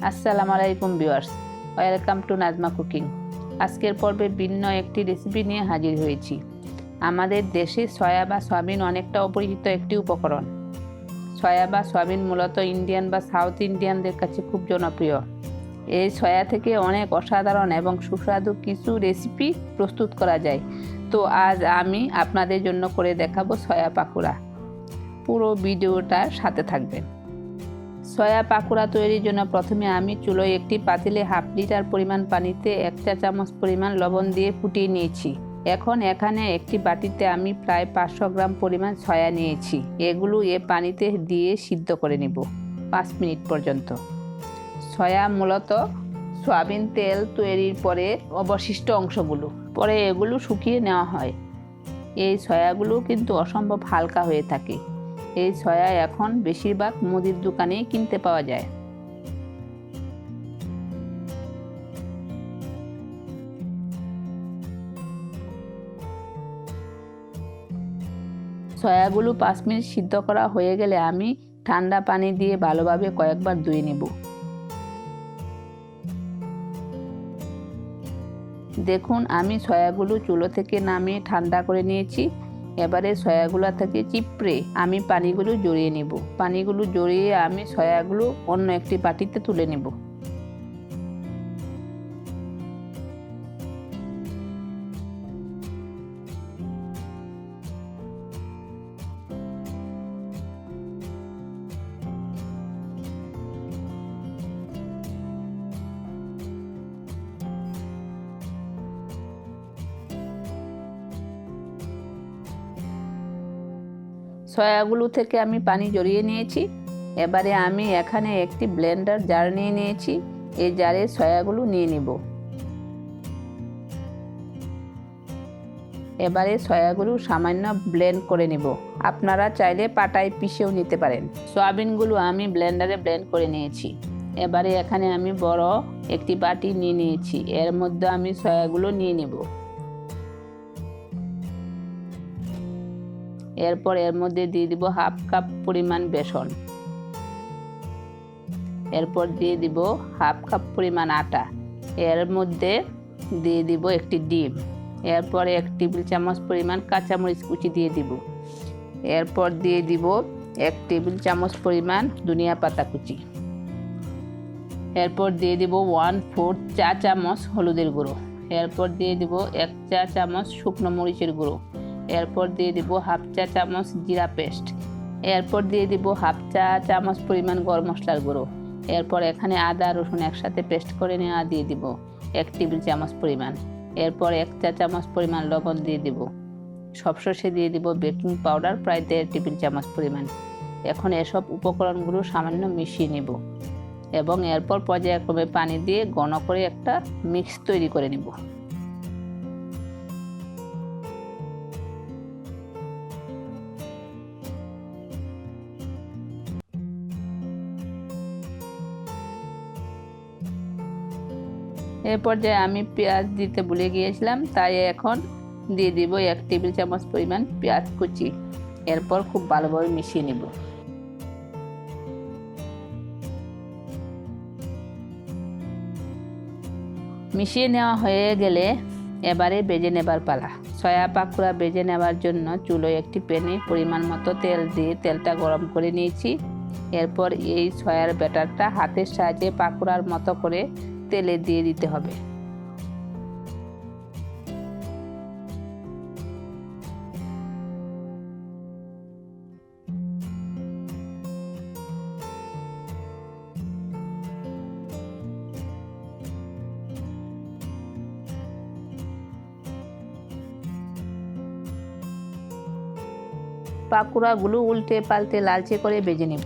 আসসালামু আলাইকুম viewers, welcome to Najma cooking. আজকের পর্বে ভিন্ন একটি রেসিপি নিয়ে হাজির হয়েছি। আমাদের দেশে সয়া বা সয়াবিন অনেকটা অপরিচিত একটি উপকরণ। সয়া বা সয়াবিন মূলত ইন্ডিয়ান বা সাউথ ইন্ডিয়ানদের কাছে খুব জনপ্রিয়। এই সয়া থেকে অনেক অসাধারণ এবং সুস্বাদু কিছু রেসিপি প্রস্তুত করা যায়। তো আজ আমি আপনাদের জন্য করে দেখাবো সয়া পাকোড়া। পুরো ভিডিওটার সাথে থাকবেন। সয়া পাকোড়া তৈরির জন্য প্রথমে আমি চুলোয় একটি পাতিলে হাফ লিটার পরিমাণ পানিতে 1 চা চামচ পরিমাণ লবণ দিয়ে ফুটিয়ে নিয়েছি। এখন এখানে একটি বাটিতে আমি প্রায় 500 গ্রাম পরিমাণ সয়া নিয়েছি। এগুলো পানিতে দিয়ে সিদ্ধ করে নেব 5 মিনিট পর্যন্ত। সয়া মূলত সয়াবিন তেল তৈরির পরে অবশিষ্ট অংশগুলো, পরে এগুলো শুকিয়ে নেওয়া হয়। এই সয়াগুলো কিন্তু অসম্ভব হালকা হয়ে থাকে। এই সয়া এখন বেশিরভাগ মুদির দোকানেই কিনতে পাওয়া যায়। সয়াগুলো 5 মিনিট সিদ্ধ করা হয়ে গেলে আমি ঠান্ডা পানি দিয়ে ভালোভাবে কয়েকবার ধুয়ে নেব। দেখুন, আমি সয়াগুলো চুলো থেকে নামিয়ে ঠান্ডা করে নিয়েছি। এবারে সয়াগুলো থেকে চিপড়ে আমি পানিগুলো জড়িয়ে নেব। পানিগুলো জড়িয়ে আমি সয়াগুলো অন্য একটি বাটিতে তুলে নেব। সয়াগুলো থেকে আমি পানি জড়িয়ে নিয়েছি। এবারে আমি এখানে একটি ব্লেন্ডার জার নিয়ে নিয়েছি। এই জারে সয়াগুলো নিয়ে নেব। এবারে সয়াগুলো সামান্য ব্লেন্ড করে নেব। আপনারা চাইলে পাটায় পিষেও নিতে পারেন। সয়াবিনগুলো আমি ব্লেন্ডারে ব্লেন্ড করে নিয়েছি। এবারে এখানে আমি বড় একটি বাটি নিয়ে নিয়েছি। এর মধ্যে আমি সয়াগুলো নিয়ে নেব। এরপর এর মধ্যে দিয়ে দিব হাফ কাপ পরিমাণ বেসন। এরপর দিয়ে দিব হাফ কাপ পরিমাণ আটা। এর মধ্যে দিয়ে দিব একটি ডিম। এরপর 1 টেবিল চামচ পরিমাণ কাঁচামরিচ কুচি দিয়ে দিব। এরপর দিয়ে দিব 1 টেবিল চামচ পরিমাণ ধনিয়া পাতা কুচি। এরপর দিয়ে দিব 1/4 চা চামচ হলুদের গুঁড়ো। এরপর দিয়ে দিব 1 চা চামচ শুকনো মরিচের গুঁড়ো। এরপর দিয়ে দিব হাফ চা চামচ জিরা পেস্ট। এরপর দিয়ে দিব হাফ চা চামচ পরিমাণ গরম মশলার গুঁড়ো। এরপর এখানে আদা রসুন একসাথে পেস্ট করে নেওয়া দিয়ে দিব 1 টেবিল চামচ পরিমাণ। এরপর 1 চা চামচ পরিমাণ লবণ দিয়ে দিব। সবশেষে দিয়ে দিব বেকিং পাউডার প্রায় 1.5 টেবিল চামচ পরিমাণ। এখন এসব উপকরণগুলো সামান্য মিশিয়ে নেব এবং এরপর পর্যায়ক্রমে পানি দিয়ে ঘন করে একটা মিক্স তৈরি করে নেব। এই পর্যায়ে আমি পেঁয়াজ দিতে ভুলে গিয়েছিলাম, তাই এখন দিয়ে দিব 1 টেবিল চামচ পরিমাণ পেঁয়াজ কুচি। এরপর খুব ভালোভাবে মিশিয়ে নেব। মিশিয়ে নেওয়া হয়ে গেলে এবারে ভেজে নেবার পালা। সয়া পাকোড়া ভেজে নেওয়ার জন্য চুলোয় একটি প্যানে পরিমাণ মতো তেল দিয়ে তেলটা গরম করে নিয়েছি। এরপর এই সয়ার ব্যাটারটা হাতের সাহায্যে পাকোড়ার মতো করে তেলে দিয়ে দিতে হবে। পাকোড়াগুলো উল্টে পাল্টে লালচে করে ভেজে নেব।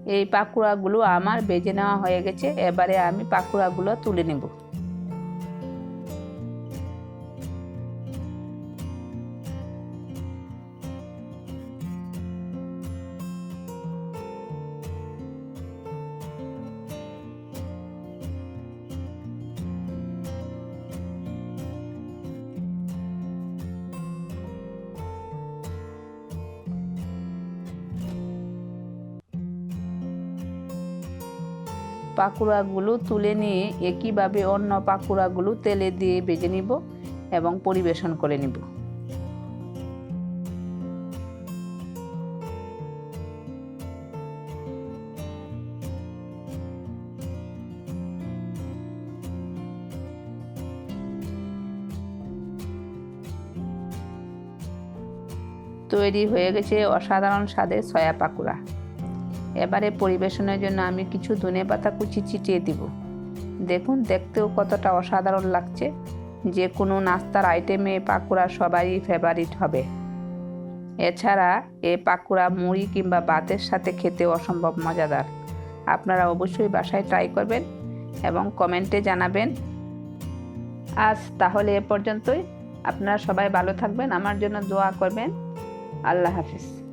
এই পাকোড়াগুলো আমার ভেজে নেওয়া হয়ে গেছে। এবারে আমি পাকোড়াগুলো তুলে নেব। পাকোড়াগুলো তুলে নিয়ে একইভাবে অন্য পাকোড়াগুলো তেলে দিয়ে ভেজে নিব এবং পরিবেশন করে নিব। তৈরি হয়ে গেছে অসাধারণ স্বাদের সয়া পাকোড়া। এবারে পরিবেশনের জন্য আমি কিছু ধনেপাতা কুচি ছিটিয়ে দিব। দেখুন, দেখতেও কতটা অসাধারণ লাগছে। যে কোনো নাস্তার আইটেমে পাকোড়া সবারই ফেভারিট হবে। এছাড়া এই পাকোড়া মুড়ি কিংবা ভাতের সাথে খেতে অসম্ভব মজাদার। আপনারা অবশ্যই বাসায় ট্রাই করবেন এবং কমেন্টে জানাবেন। আজ তাহলে এ পর্যন্তই। আপনারা সবাই ভালো থাকবেন, আমার জন্য দোয়া করবেন। আল্লাহ হাফিজ।